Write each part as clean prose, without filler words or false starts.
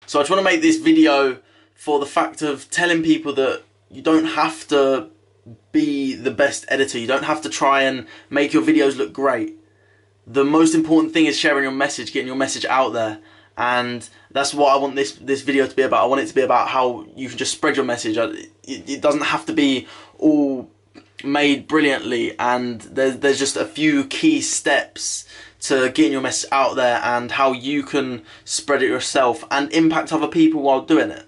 So I just want to make this video for the fact of telling people that you don't have to be the best editor. You don't have to try and make your videos look great. The most important thing is sharing your message, getting your message out there. And that's what I want this video to be about. I want it to be about how you can just spread your message. It doesn't have to be all made brilliantly, and there's just a few key steps to getting your message out there and how you can spread it yourself and impact other people while doing it.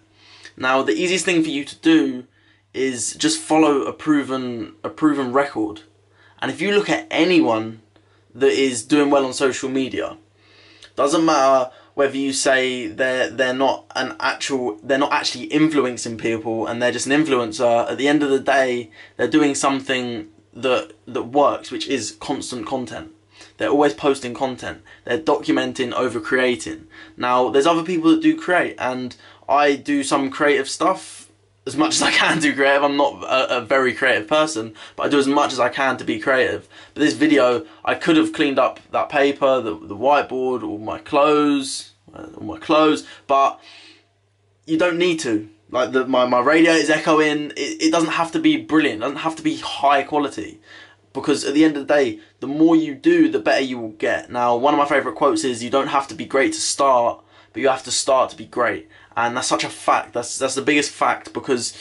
Now, the easiest thing for you to do is just follow a proven record. And if you look at anyone that is doing well on social media, doesn't matter whether you say they're not actually influencing people and they're just an influencer. At the end of the day, they're doing something that works, which is constant content. They're always posting content. They're documenting over creating. Now, there's other people that do create, and I do some creative stuff as much as I can do creative. I'm not a very creative person, but I do as much as I can to be creative. But this video, I could have cleaned up that paper, the whiteboard, all my clothes, but you don't need to. Like my radio is echoing. It doesn't have to be brilliant. It doesn't have to be high quality, because at the end of the day, the more you do, the better you will get. Now, one of my favourite quotes is, you don't have to be great to start, but you have to start to be great. And that's such a fact. That's the biggest fact, because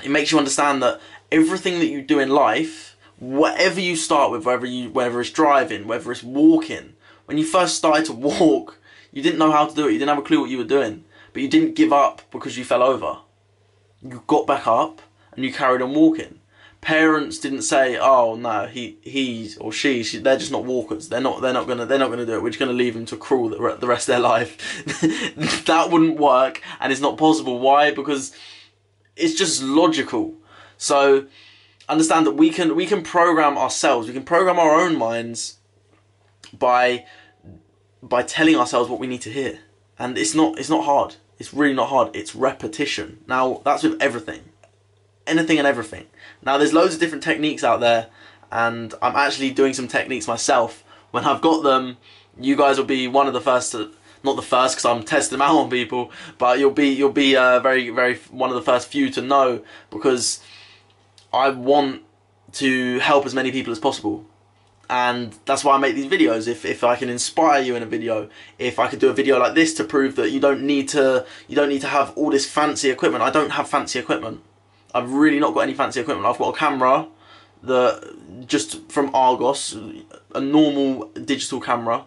it makes you understand that everything that you do in life, whatever you start with, whether it's driving, whether it's walking, when you first started to walk, you didn't know how to do it. You didn't have a clue what you were doing, but you didn't give up because you fell over. You got back up and you carried on walking. Parents didn't say, "Oh no, he or she, they're just not walkers. They're not gonna do it. We're just gonna leave them to crawl the rest of their life." That wouldn't work, and it's not possible. Why? Because it's just logical. So understand that we can program ourselves. We can program our own minds by telling ourselves what we need to hear, and it's not hard. It's really not hard. It's repetition. Now, that's with everything. Anything and everything. Now, there's loads of different techniques out there, and I'm actually doing some techniques myself. When I've got them, you guys will be one of the first to, not the first because I'm testing them out on people, but you'll be very one of the first few to know, because I want to help as many people as possible. And that's why I make these videos. If I can inspire you in a video, if I could do a video like this to prove that you don't need to have all this fancy equipment. I don't have fancy equipment. I've really not got any fancy equipment. I've got a camera just from Argos, a normal digital camera.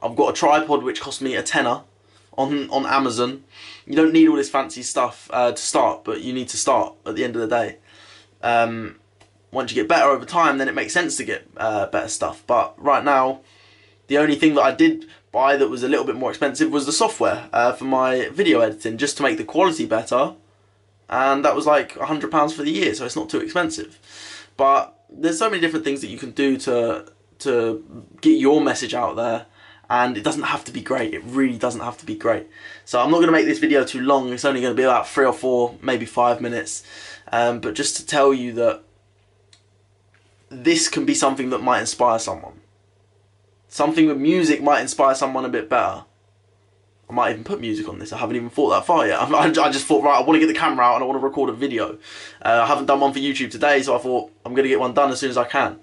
I've got a tripod which cost me a tenner on Amazon. You don't need all this fancy stuff to start, but you need to start at the end of the day. Once you get better over time, then it makes sense to get better stuff. But right now, the only thing that I did buy that was a little bit more expensive was the software for my video editing, just to make the quality better. And that was like £100 for the year, so it's not too expensive. But there's so many different things that you can do to get your message out there, and it doesn't have to be great. It really doesn't have to be great. So I'm not going to make this video too long. It's only going to be about 3 or 4, maybe 5 minutes. But just to tell you that this can be something that might inspire someone. Something with music might inspire someone a bit better. I might even put music on this. I haven't even thought that far yet. I just thought, right, I want to get the camera out and I want to record a video. I haven't done one for YouTube today, so I thought I'm going to get one done as soon as I can.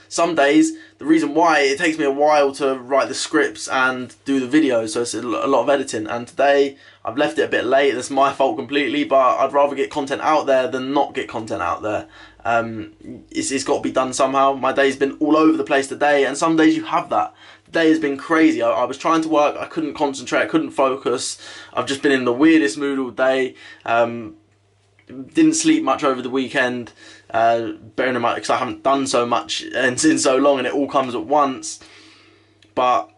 Some days, the reason why, it takes me a while to write the scripts and do the videos, so it's a lot of editing. And today, I've left it a bit late. That's my fault completely, but I'd rather get content out there than not get content out there. It's got to be done somehow. My day's been all over the place today, and some days you have that. The day has been crazy. I was trying to work, I couldn't concentrate, I couldn't focus. I've just been in the weirdest mood all day. Didn't sleep much over the weekend, bearing in mind because I haven't done so much in so long, and it all comes at once. But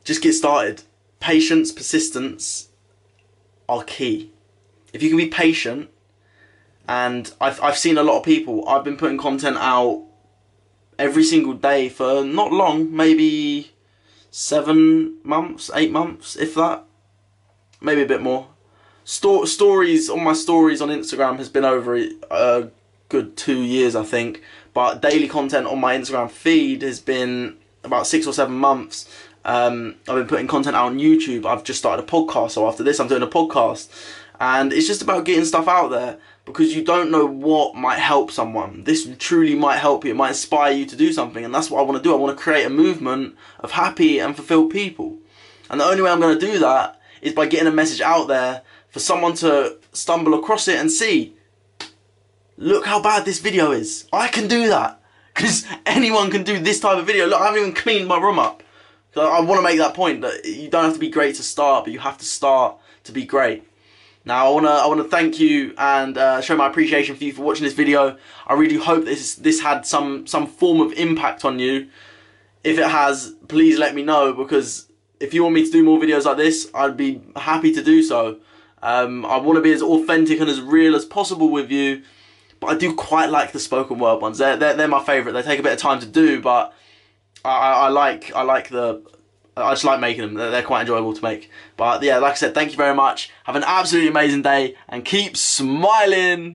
just get started. Patience, persistence are key. If you can be patient, and I've seen a lot of people, I've been putting content out every single day for not long, maybe 7 months, 8 months, if that, maybe a bit more. Stories on my stories on Instagram has been over a good 2 years, I think, but daily content on my Instagram feed has been about 6 or 7 months. I've been putting content out on YouTube. I've just started a podcast, so after this I'm doing a podcast. And it's just about getting stuff out there, because you don't know what might help someone. This truly might help you. It might inspire you to do something, and that's what I want to do. I want to create a movement of happy and fulfilled people. And the only way I'm going to do that is by getting a message out there for someone to stumble across it and see, look how bad this video is. I can do that. Because anyone can do this type of video. Look, I haven't even cleaned my room up. So I want to make that point, that you don't have to be great to start, but you have to start to be great. Now, I want to thank you and show my appreciation for you for watching this video. I really hope this had some form of impact on you. If it has, please let me know, because if you want me to do more videos like this, I'd be happy to do so. I want to be as authentic and as real as possible with you, but I do quite like the spoken word ones. They're my favourite. They take a bit of time to do, but I just like making them. They're quite enjoyable to make. But yeah, like I said, thank you very much. Have an absolutely amazing day and keep smiling.